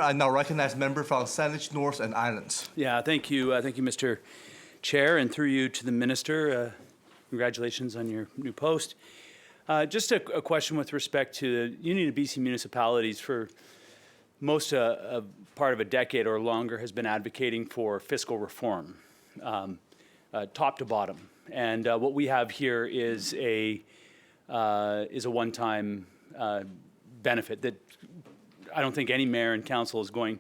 I now recognize member from Saanich North and Islands. Yeah, thank you, Mr. Chair, and through you to the Minister. Congratulations on your new post. Just a question with respect to the Union of BC Municipalities. For most part of a decade or longer has been advocating for fiscal reform, top to bottom. And what we have here is a one-time benefit that I don't think any mayor and council is going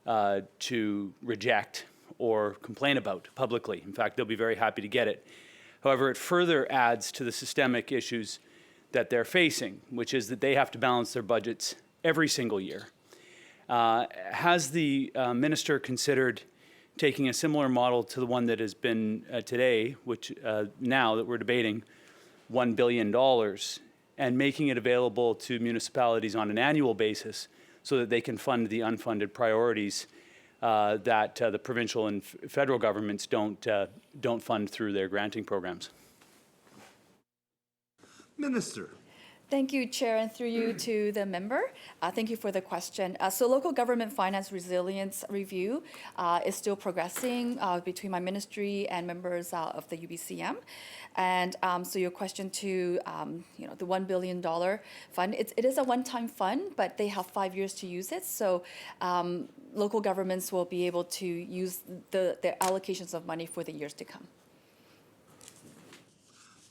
to reject or complain about publicly. In fact, they'll be very happy to get it. However, it further adds to the systemic issues that they're facing, which is that they have to balance their budgets every single year. Has the minister considered taking a similar model to the one that has been today, which now that we're debating, $1 billion, and making it available to municipalities on an annual basis so that they can fund the unfunded priorities that the provincial and federal governments don't fund through their granting programs? Minister. Thank you, Chair, and through you to the member. Thank you for the question. So local government finance resilience review is still progressing between my ministry and members of the UBCM. And so your question to the $1 billion fund, it is a one-time fund, but they have 5 years to use it. So local governments will be able to use their allocations of money for the years to come.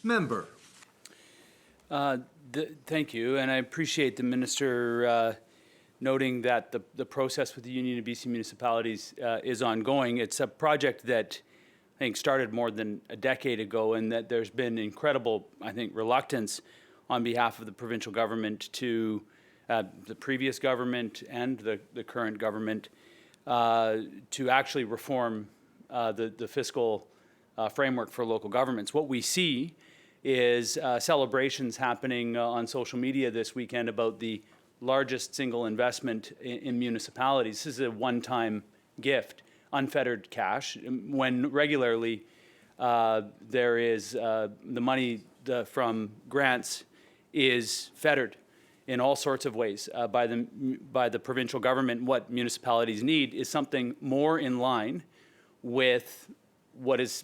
Member. Thank you, and I appreciate the minister noting that the process with the Union of BC Municipalities is ongoing. It's a project that I think started more than a decade ago, and that there's been incredible, I think, reluctance on behalf of the provincial government to the previous government and the current government to actually reform the fiscal framework for local governments. What we see is celebrations happening on social media this weekend about the largest single investment in municipalities. This is a one-time gift, unfettered cash, when regularly there is the money from grants is fettered in all sorts of ways by the provincial government. What municipalities need is something more in line with what is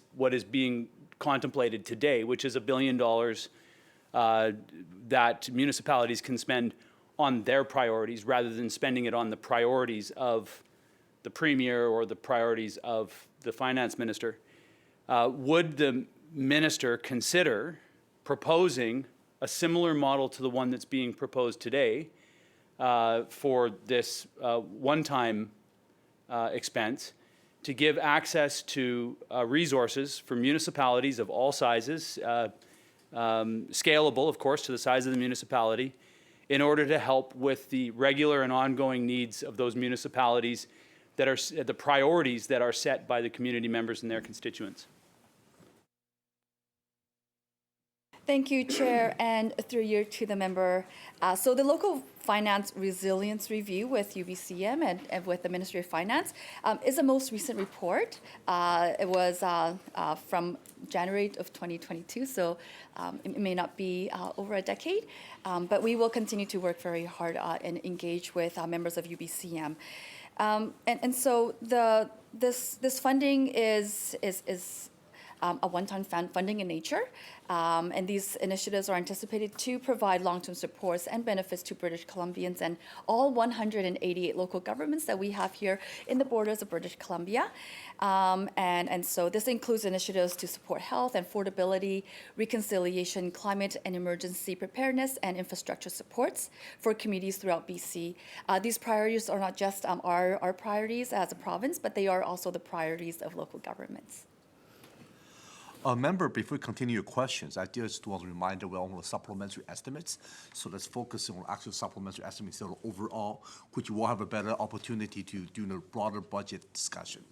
being contemplated today, which is $1 billion that municipalities can spend on their priorities rather than spending it on the priorities of the premier or the priorities of the finance minister. Would the minister consider proposing a similar model to the one that's being proposed today for this one-time expense, to give access to resources for municipalities of all sizes, scalable, of course, to the size of the municipality, in order to help with the regular and ongoing needs of those municipalities that are the priorities that are set by the community members and their constituents? Thank you, Chair, and through you to the member. So the local finance resilience review with UBCM and with the Ministry of Finance is the most recent report. It was from January of 2022, so it may not be over a decade, but we will continue to work very hard and engage with members of UBCM. And so this funding is a one-time funding in nature, and these initiatives are anticipated to provide long-term supports and benefits to British Columbians and all 188 local governments that we have here in the borders of British Columbia. And so this includes initiatives to support health and affordability, reconciliation, climate and emergency preparedness, and infrastructure supports for communities throughout BC. These priorities are not just our priorities as a province, but they are also the priorities of local governments. Member, before we continue your questions, I just want to remind that we're on the supplementary estimates. So let's focus on actual supplementary estimates instead of overall, which will have a better opportunity to do a broader budget discussion.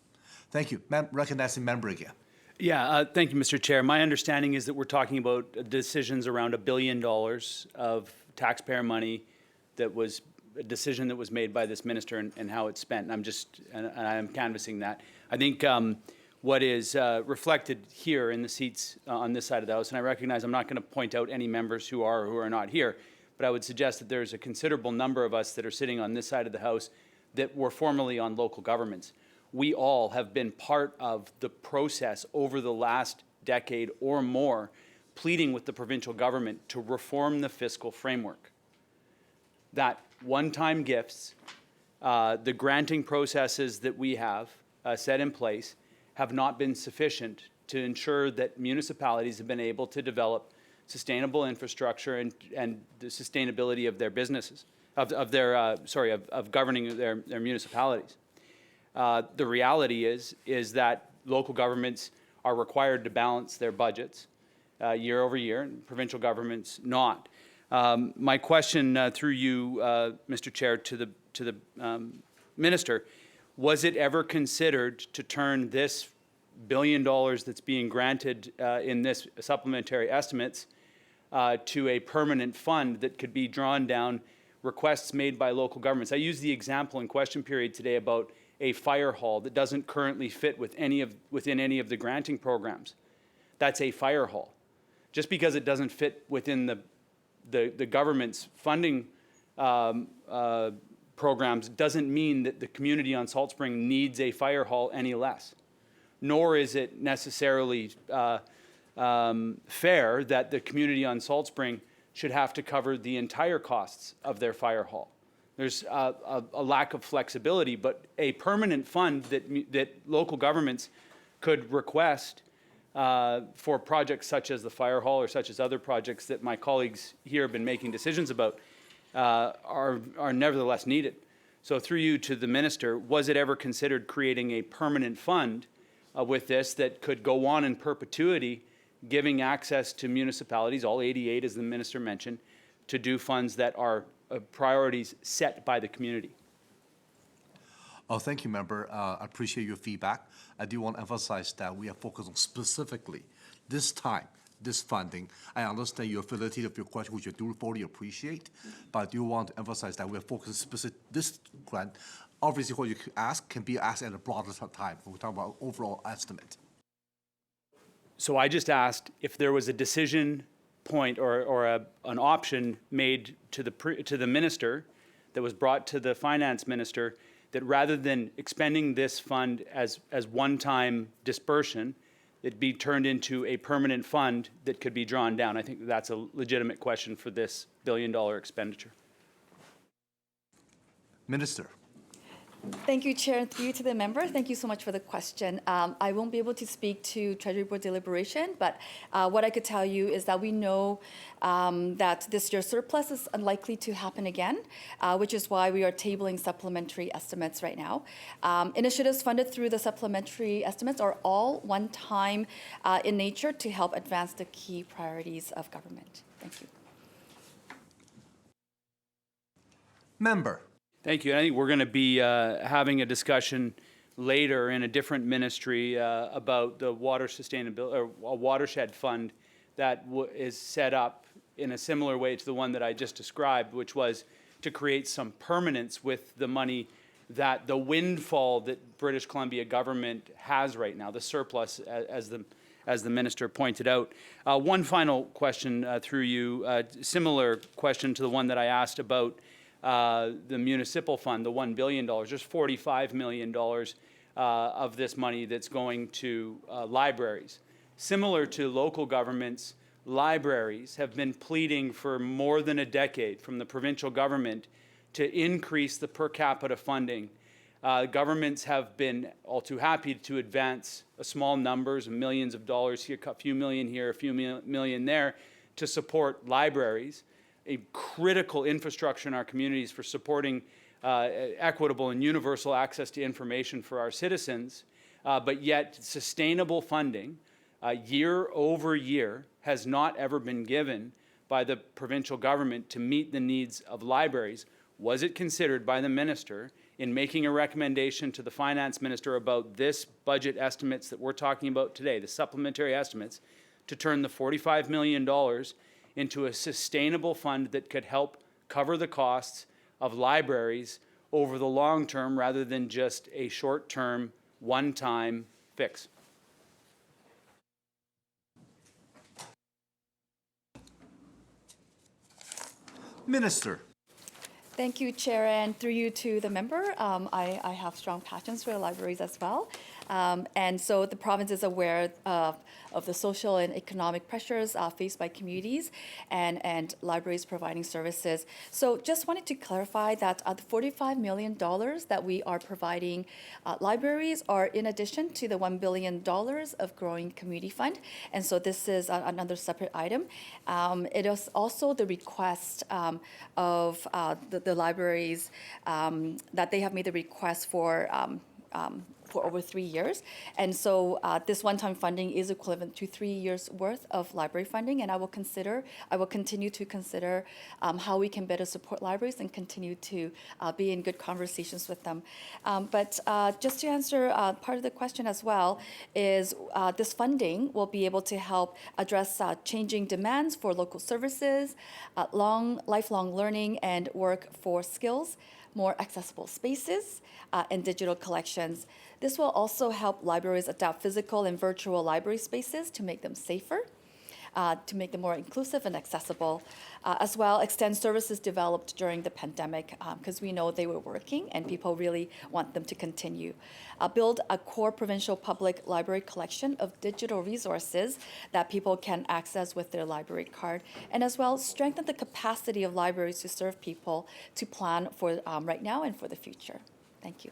Thank you. Recognizing member again. Yeah, thank you, Mr. Chair. My understanding is that we're talking about decisions around $1 billion of taxpayer money that was a decision that was made by this minister and how it's spent. And I'm canvassing that. I think what is reflected here in the seats on this side of the House, and I recognize I'm not going to point out any members who are or who are not here, but I would suggest that there's a considerable number of us that are sitting on this side of the House that were formerly on local governments. We all have been part of the process over the last decade or more, pleading with the provincial government to reform the fiscal framework. That one-time gifts, the granting processes that we have set in place have not been sufficient to ensure that municipalities have been able to develop sustainable infrastructure and the sustainability of their businesses, of governing their municipalities. The reality is that local governments are required to balance their budgets year over year, and provincial governments not. My question through you, Mr. Chair, to the minister, was it ever considered to turn this $1 billion that's being granted in this supplementary estimates to a permanent fund that could be drawn down, requests made by local governments? I used the example in question period today about a fire hall that doesn't currently fit within any of the granting programs. That's a fire hall. Just because it doesn't fit within the government's funding programs doesn't mean that the community on Salt Spring needs a fire hall any less. Nor is it necessarily fair that the community on Salt Spring should have to cover the entire costs of their fire hall. There's a lack of flexibility, but a permanent fund that local governments could request for projects such as the fire hall or such as other projects that my colleagues here have been making decisions about are nevertheless needed. So through you to the minister, was it ever considered creating a permanent fund with this that could go on in perpetuity, giving access to municipalities, all 88 as the minister mentioned, to do funds that are priorities set by the community? Oh, thank you, member. I appreciate your feedback. I do want to emphasize that we are focused on specifically this time, this funding. I understand your validity of your question, which I do fully appreciate, but I do want to emphasize that we are focused specific this grant. Obviously, what you ask can be asked at a broader time when we talk about overall estimate. So I just asked if there was a decision point or an option made to the minister that was brought to the finance minister that rather than expending this fund as one-time dispersion, it be turned into a permanent fund that could be drawn down. I think that's a legitimate question for this $1 billion expenditure. Minister. Thank you, Chair, and through you to the member. Thank you so much for the question. I won't be able to speak to Treasury Board deliberation, but what I could tell you is that we know that this year's surplus is unlikely to happen again, which is why we are tabling supplementary estimates right now. Initiatives funded through the supplementary estimates are all one-time in nature to help advance the key priorities of government. Thank you. Member. Thank you. I think we're going to be having a discussion later in a different ministry about the water sustainability or a watershed fund that is set up in a similar way to the one that I just described, which was to create some permanence with the money that the windfall that British Columbia government has right now, the surplus, as the minister pointed out. One final question through you, similar question to the one that I asked about the municipal fund, the $1 billion. There's $45 million of this money that's going to libraries. Similar to local governments, libraries have been pleading for more than a decade from the provincial government to increase the per capita funding. Governments have been all too happy to advance small numbers, millions of dollars here, a few million here, a few million there, to support libraries, a critical infrastructure in our communities for supporting equitable and universal access to information for our citizens, but yet sustainable funding year over year has not ever been given by the provincial government to meet the needs of libraries. Was it considered by the minister in making a recommendation to the finance minister about this budget estimates that we're talking about today, the supplementary estimates, to turn the $45 million into a sustainable fund that could help cover the costs of libraries over the long term rather than just a short-term, one-time fix? Minister. Thank you, Chair, and through you to the member. I have strong passions for libraries as well. And so the province is aware of the social and economic pressures faced by communities and libraries providing services. So just wanted to clarify that the $45 million that we are providing libraries are in addition to the $1 billion of growing community fund. And so this is another separate item. It is also the request of the libraries that they have made the request for over 3 years. And so this one-time funding is equivalent to 3 years worth of library funding, and I will continue to consider how we can better support libraries and continue to be in good conversations with them. But just to answer part of the question as well is this funding will be able to help address changing demands for local services, lifelong learning and workforce skills, more accessible spaces, and digital collections. This will also help libraries adapt physical and virtual library spaces to make them safer, to make them more inclusive and accessible, as well extend services developed during the pandemic, because we know they were working and people really want them to continue. Build a core provincial public library collection of digital resources that people can access with their library card, and as well strengthen the capacity of libraries to serve people to plan for right now and for the future. Thank you.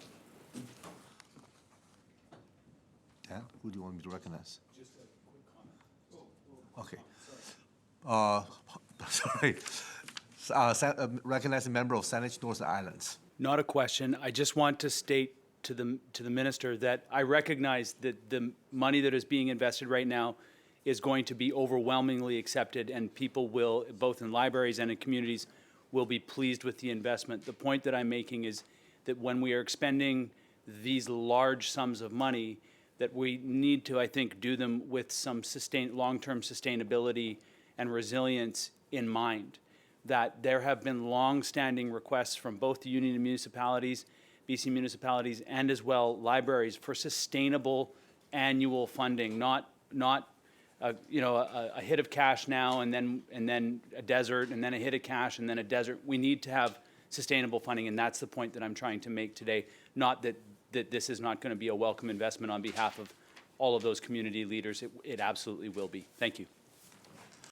Dan, who do you want me to recognize? Just a quick comment. Okay. Sorry. Recognize a member of Saanich North Islands. Not a question. I just want to state to the minister that I recognize that the money that is being invested right now is going to be overwhelmingly accepted, and people will, both in libraries and in communities, will be pleased with the investment. The point that I'm making is that when we are expending these large sums of money, that we need to, I think, do them with some long-term sustainability and resilience in mind. That there have been long-standing requests from both the Union of Municipalities, BC Municipalities, and as well libraries for sustainable annual funding, not a hit of cash now and then a desert and then a hit of cash and then a desert. We need to have sustainable funding, and that's the point that I'm trying to make today. Not that this is not going to be a welcome investment on behalf of all of those community leaders. It absolutely will be. Thank you.